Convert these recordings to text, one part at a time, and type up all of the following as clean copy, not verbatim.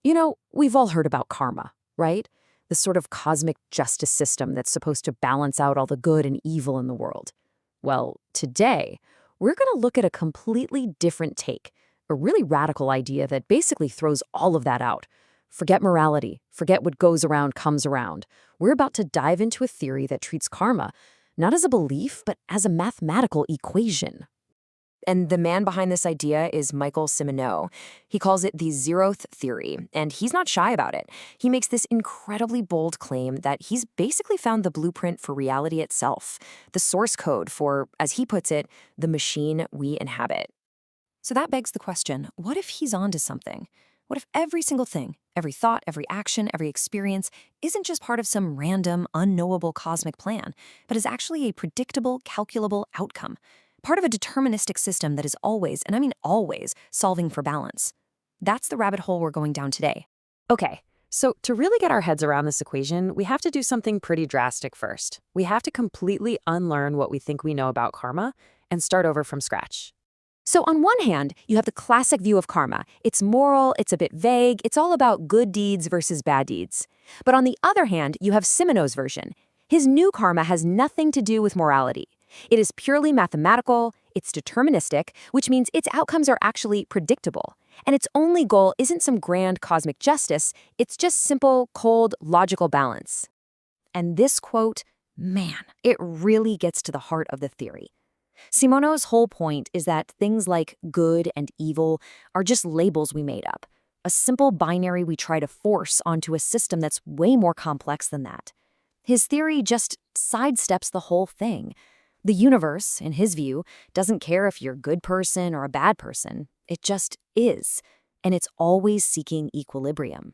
We've all heard about karma, right? The sort of cosmic justice system that's supposed to balance out all the good and evil in the world. Well, today, we're going to look at a completely different take, a really radical idea that basically throws all of that out. Forget morality, forget what goes around comes around. We're about to dive into a theory that treats karma not as a belief, but as a mathematical equation. And the man behind this idea is Simoneau. He calls it the zeroth theory, and he's not shy about it. He makes this incredibly bold claim that he's basically found the blueprint for reality itself, the source code for, as he puts it, the machine we inhabit. So that begs the question, what if he's onto something? What if every single thing, every thought, every action, every experience isn't just part of some random, unknowable cosmic plan, but is actually a predictable, calculable outcome? Part of a deterministic system that is always, and I mean always, solving for balance. That's the rabbit hole we're going down today. Okay, so to really get our heads around this equation, we have to do something pretty drastic first. We have to completely unlearn what we think we know about karma and start over from scratch. So on one hand, you have the classic view of karma. It's moral, it's a bit vague, it's all about good deeds versus bad deeds. But on the other hand, you have Simoneau's version. His new karma has nothing to do with morality. It is purely mathematical, it's deterministic, which means its outcomes are actually predictable. And its only goal isn't some grand cosmic justice, it's just simple, cold, logical balance. And this quote, man, it really gets to the heart of the theory. Simoneau's whole point is that things like good and evil are just labels we made up, a simple binary we try to force onto a system that's way more complex than that. His theory just sidesteps the whole thing. The universe, in his view, doesn't care if you're a good person or a bad person. It just is, and it's always seeking equilibrium.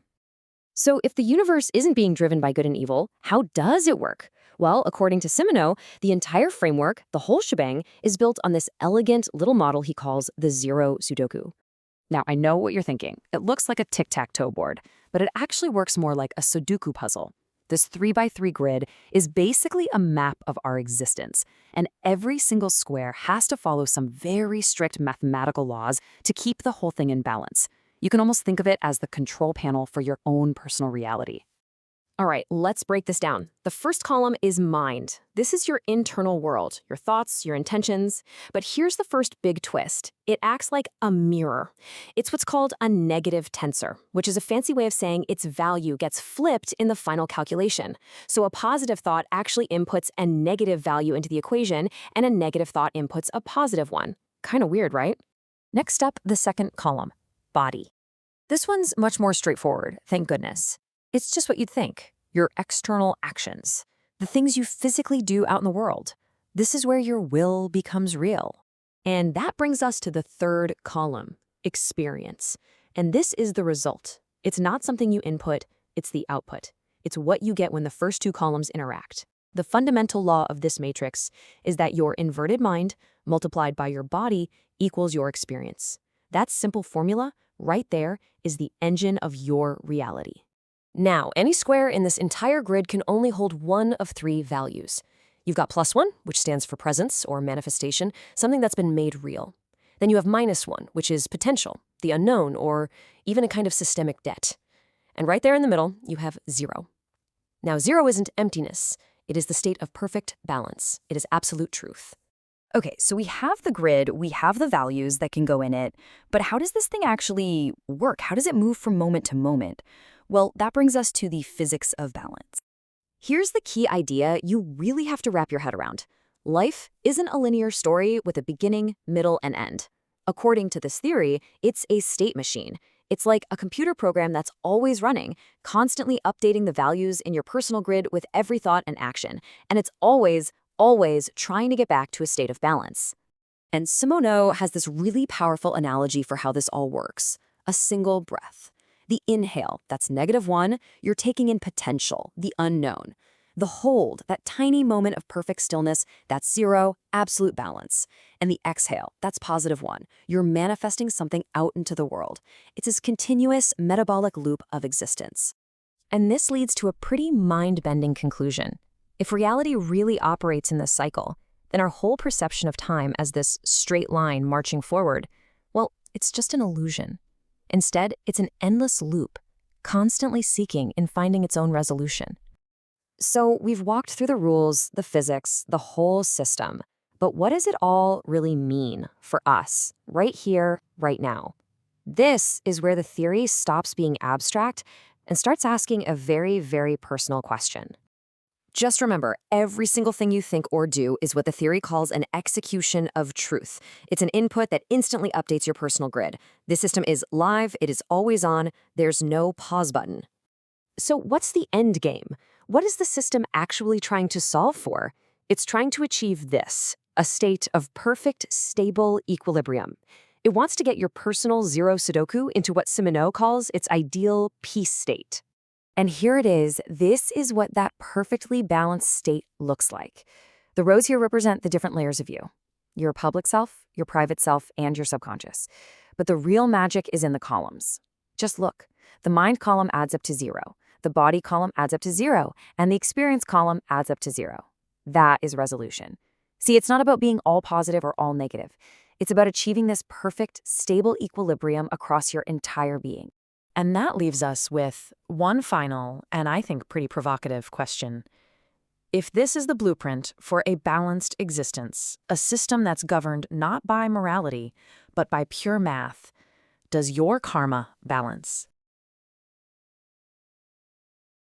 So if the universe isn't being driven by good and evil, how does it work? Well, according to Simoneau, the entire framework, the whole shebang, is built on this elegant little model he calls the zero Sudoku. Now, I know what you're thinking. It looks like a tic-tac-toe board, but it actually works more like a Sudoku puzzle. This 3x3 grid is basically a map of our existence, and every single square has to follow some very strict mathematical laws to keep the whole thing in balance. You can almost think of it as the control panel for your own personal reality. All right, let's break this down. The first column is mind. This is your internal world, your thoughts, your intentions. But here's the first big twist. It acts like a mirror. It's what's called a negative tensor, which is a fancy way of saying its value gets flipped in the final calculation. So a positive thought actually inputs a negative value into the equation, and a negative thought inputs a positive one. Kind of weird, right? Next up, the second column, body. This one's much more straightforward, thank goodness. It's just what you'd think, your external actions, the things you physically do out in the world. This is where your will becomes real. And that brings us to the third column, experience. And this is the result. It's not something you input, it's the output. It's what you get when the first two columns interact. The fundamental law of this matrix is that your inverted mind multiplied by your body equals your experience. That simple formula right there is the engine of your reality. Now, any square in this entire grid can only hold one of three values. You've got +1, which stands for presence or manifestation, something that's been made real. Then you have -1, which is potential, the unknown, or even a kind of systemic debt. And right there in the middle, you have 0. Now, 0 isn't emptiness. It is the state of perfect balance. It is absolute truth. Okay, so we have the grid, we have the values that can go in it, but how does this thing actually work? How does it move from moment to moment? Well, that brings us to the physics of balance. Here's the key idea you really have to wrap your head around. Life isn't a linear story with a beginning, middle, and end. According to this theory, it's a state machine. It's like a computer program that's always running, constantly updating the values in your personal grid with every thought and action. And it's always trying to get back to a state of balance. And Simoneau has this really powerful analogy for how this all works. A single breath. The inhale, that's -1, you're taking in potential, the unknown. The hold, that tiny moment of perfect stillness, that's 0, absolute balance. And the exhale, that's +1, you're manifesting something out into the world. It's this continuous metabolic loop of existence. And this leads to a pretty mind-bending conclusion. If reality really operates in this cycle, then our whole perception of time as this straight line marching forward, well, it's just an illusion. Instead, it's an endless loop, constantly seeking and finding its own resolution. So we've walked through the rules, the physics, the whole system. But what does it all really mean for us, right here, right now? This is where the theory stops being abstract and starts asking a very, very personal question. Just remember, every single thing you think or do is what the theory calls an execution of truth. It's an input that instantly updates your personal grid. This system is live, it is always on, there's no pause button. So what's the end game? What is the system actually trying to solve for? It's trying to achieve this, a state of perfect, stable equilibrium. It wants to get your personal zero Sudoku into what Simoneau calls its ideal peace state. And here it is. This is what that perfectly balanced state looks like. The rows here represent the different layers of you: your public self, your private self, and your subconscious. But the real magic is in the columns. Just look. The mind column adds up to 0. The body column adds up to 0. And the experience column adds up to 0. That is resolution. See, it's not about being all positive or all negative. It's about achieving this perfect, stable equilibrium across your entire being. And that leaves us with one final, and I think pretty provocative question. If this is the blueprint for a balanced existence, a system that's governed not by morality, but by pure math, does your karma balance?